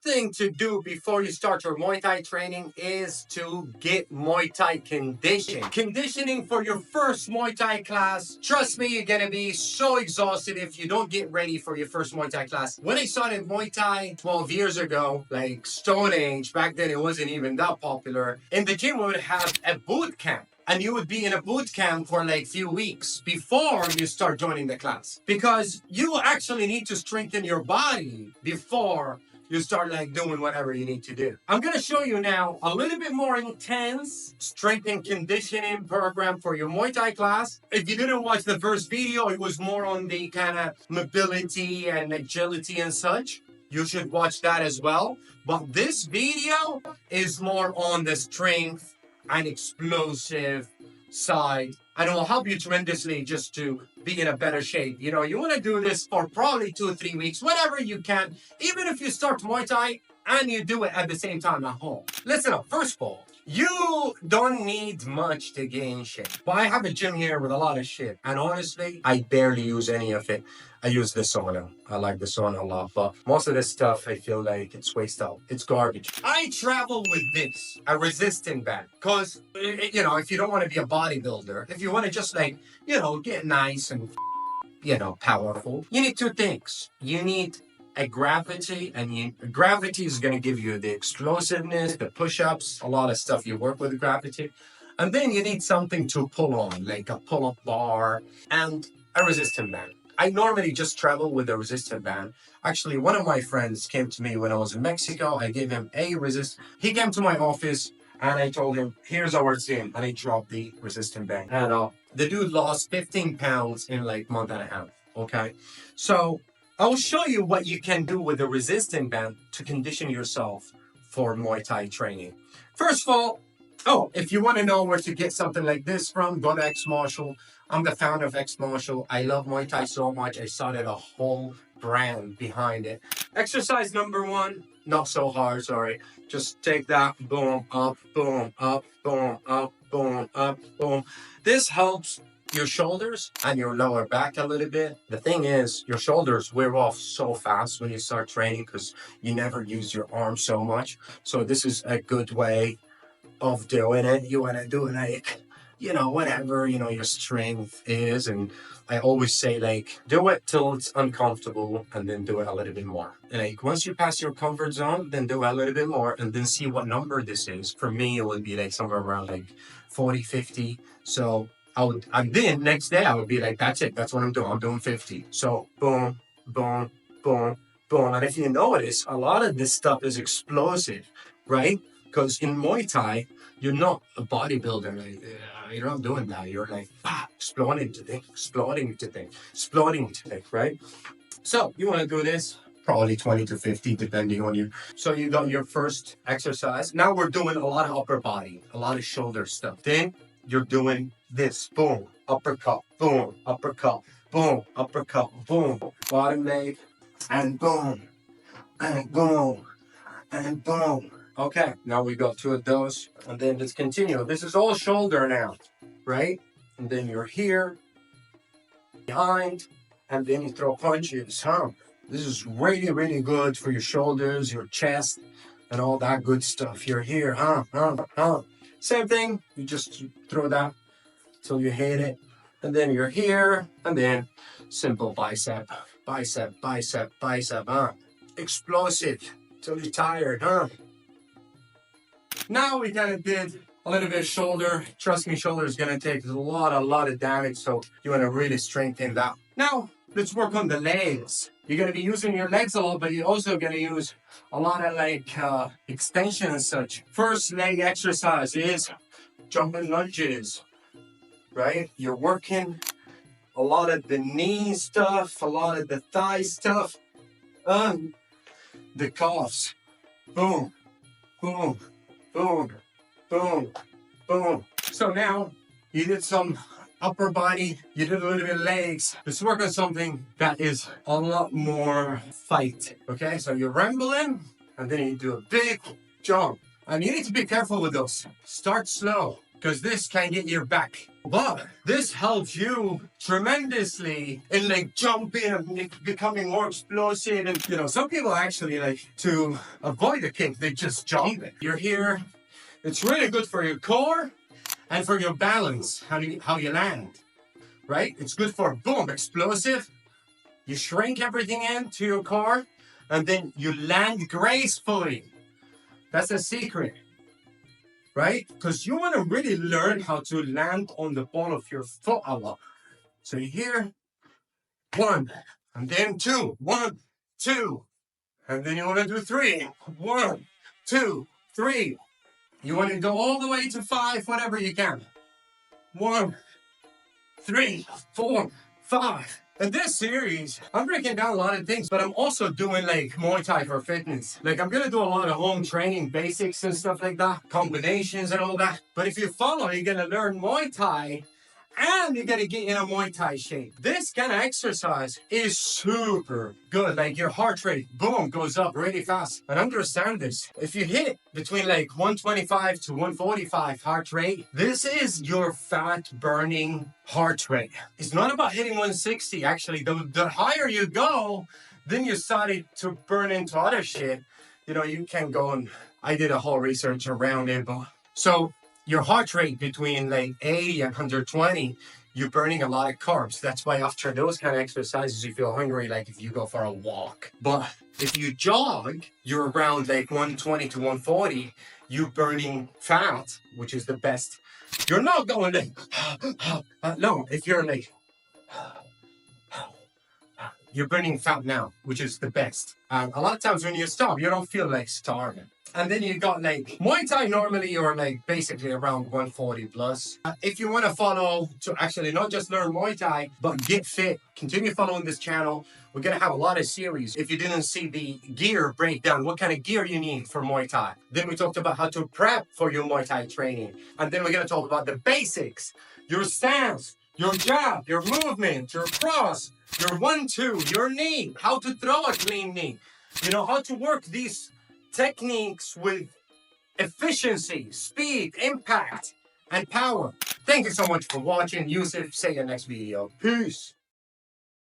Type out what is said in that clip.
thing to do before you start your Muay Thai training is to get Muay Thai conditioning. Conditioning for your first Muay Thai class. Trust me, you're gonna be so exhausted if you don't get ready for your first Muay Thai class. When I started Muay Thai 12 years ago, like Stone Age, back then it wasn't even that popular. In the gym, we would have a boot camp. And you would be in a boot camp for like a few weeks before you start joining the class. Because you actually need to strengthen your body before you start like doing whatever you need to do. I'm gonna show you now a little bit more intense strength and conditioning program for your Muay Thai class. If you didn't watch the first video, it was more on the kind of mobility and agility and such. You should watch that as well. But this video is more on the strength and explosive side, and it will help you tremendously just to be in a better shape. You know, you want to do this for probably 2 or 3 weeks, whatever you can, even if you start Muay Thai and you do it at the same time at home. Listen up, first of all, you don't need much to gain shape. But I have a gym here with a lot of shit, and honestly, I barely use any of it. I use the sauna. I like the sauna a lot, but most of this stuff, I feel like it's waste out. It's garbage. I travel with this, a resistant band, because, you know, if you don't want to be a bodybuilder, if you want to just like, you know, get nice and, you know, powerful, you need 2 things. You need a gravity, and gravity is going to give you the explosiveness, the push-ups, a lot of stuff you work with gravity. And then you need something to pull on, like a pull-up bar and a resistant band. I normally just travel with a resistant band. Actually, one of my friends came to me when I was in Mexico. I gave him a He came to my office and I told him, here's our routine. And he dropped the resistant band. And the dude lost 15 pounds in like a month and a half. Okay. So I will show you what you can do with a resistant band to condition yourself for Muay Thai training. First of all, if you want to know where to get something like this from, go to X Martial. I'm the founder of X Martial. I love Muay Thai so much, I started a whole brand behind it. Exercise number 1, not so hard, sorry. Just take that, boom, up, boom, up, boom, up, boom, up, boom. This helps your shoulders and your lower back a little bit. The thing is, your shoulders wear off so fast when you start training because you never use your arms so much. So this is a good way of doing it. You want to do it like, you know, whatever, you know, your strength is. And I always say, like, do it till it's uncomfortable and then do it a little bit more. And like, once you pass your comfort zone, then do a little bit more and then see what number this is. For me, it would be like somewhere around like 40, 50. So and then next day I would be like, that's it. That's what I'm doing. I'm doing 50. So boom, boom, boom, boom. And if you notice, a lot of this stuff is explosive, right? Because in Muay Thai, you're not a bodybuilder. Like, you're not doing that. You're like, exploding to think, right? So you want to do this, probably 20 to 50, depending on you. So you got your first exercise. Now we're doing a lot of upper body, a lot of shoulder stuff. Then you're doing this, boom, uppercut, boom, uppercut, boom, uppercut, boom, bottom leg, and boom, and boom, and boom. Okay, now we got 2 of those, and then let's continue. This is all shoulder now, right? And then you're here, behind, and then you throw punches, This is really, really good for your shoulders, your chest, and all that good stuff. You're here, Same thing, you just throw that till you hit it, and then you're here, and then simple bicep, bicep, bicep, bicep, explosive till you're tired, Now we kind of did a little bit of shoulder. Trust me, shoulder is going to take a lot of damage, so you want to really strengthen that. Now, let's work on the legs. You're going to be using your legs a lot, but you're also going to use a lot of like extension and such. First leg exercise is jumping lunges, right? You're working a lot of the knee stuff, a lot of the thigh stuff, the calves. Boom, boom, boom, boom, boom. So now you did some upper body, you did a little bit of legs. Let's work on something that is a lot more fight. Okay, so you're rambling and then you do a big jump. And you need to be careful with those. Start slow. because this can get your back. But this helps you tremendously in like jumping and becoming more explosive. And you know, some people actually like to avoid a kick, they just jump it. You're here. It's really good for your core and for your balance, how you land, right? It's good for boom, explosive. You shrink everything into your core and then you land gracefully. That's the secret, right? Because you want to really learn how to land on the ball of your foot a lot. So you're here, 1, and then 2, 1, 2, and then you want to do 3, 1, 2, 3. You want to go all the way to 5, whatever you can. 1, 3, 4, 5. In this series, I'm breaking down a lot of things, but I'm also doing like Muay Thai for fitness. Like I'm gonna do a lot of home training basics and stuff like that, combinations and all that. But if you follow, you're gonna learn Muay Thai and you're gonna get in a Muay Thai shape. This kind of exercise is super good. Like your heart rate, boom, goes up really fast. And understand this, if you hit between like 125 to 145 heart rate, this is your fat burning heart rate. It's not about hitting 160. Actually, the higher you go, then you started to burn into other shit. You know, you can go and I did a whole research around it, but so your heart rate between like 80 and 120, you're burning a lot of carbs. That's why after those kind of exercises, you feel hungry, like if you go for a walk. But if you jog, you're around like 120 to 140, you're burning fat, which is the best. You're not going like, no, if you're like, you're burning fat now, which is the best. A lot of times when you stop, you don't feel like starving. And then you got like Muay Thai, normally you're like basically around 140 plus. If you want to follow to actually not just learn Muay Thai, but get fit, continue following this channel. We're going to have a lot of series. If you didn't see the gear breakdown, what kind of gear you need for Muay Thai. Then we talked about how to prep for your Muay Thai training. And then we're going to talk about the basics, your stance, your jab, your movement, your cross, your 1-2, your knee, how to throw a clean knee. You know, how to work these techniques with efficiency, speed, impact, and power. Thank you so much for watching. Yusuf, see you next video. Peace.